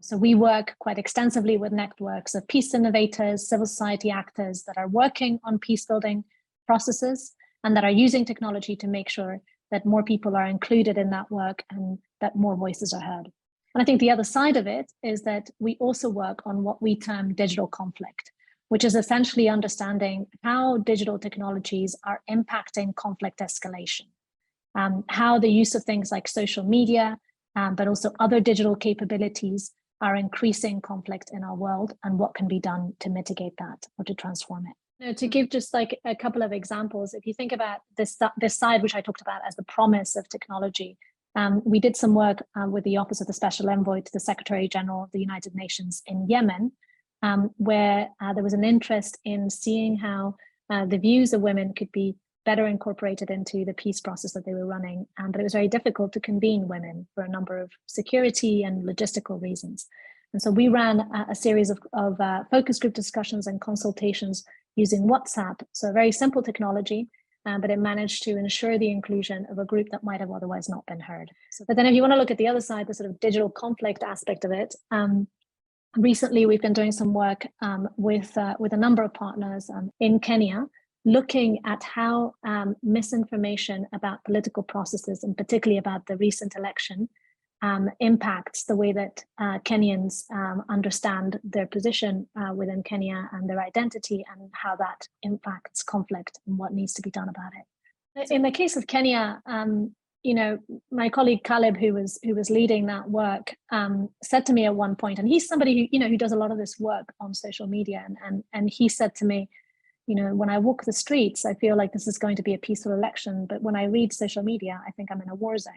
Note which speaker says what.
Speaker 1: So we work quite extensively with networks of peace innovators, civil society actors that are working on peace building processes and that are using technology to make sure that more people are included in that work and that more voices are heard. And I think the other side of it is that we also work on what we term digital conflict, which is essentially understanding how digital technologies are impacting conflict escalation, how the use of things like social media, but also other digital capabilities are increasing conflict in our world, and what can be done to mitigate that or to transform it. You know, to give just like a couple of examples, if you think about this side, which I talked about as the promise of technology, we did some work with the Office of the Special Envoy to the Secretary General of the United Nations in Yemen, where there was an interest in seeing how the views of women could be better incorporated into the peace process that they were running. But it was very difficult to convene women for a number of security and logistical reasons. And so we ran a series of focus group discussions and consultations using WhatsApp. So a very simple technology, but it managed to ensure the inclusion of a group that might have otherwise not been heard. But then if you want to look at the other side, the sort of digital conflict aspect of it, recently we've been doing some work with a number of partners in Kenya, looking at how misinformation about political processes, and particularly about the recent election, impacts the way that Kenyans understand their position within Kenya and their identity, and how that impacts conflict and what needs to be done about it. In the case of Kenya, you know, my colleague Caleb, who was leading that work, said to me at one point, and he's somebody who, you know, who does a lot of this work on social media, and he said to me, you know, when I walk the streets, I feel like this is going to be a peaceful election, but when I read social media, I think I'm in a war zone.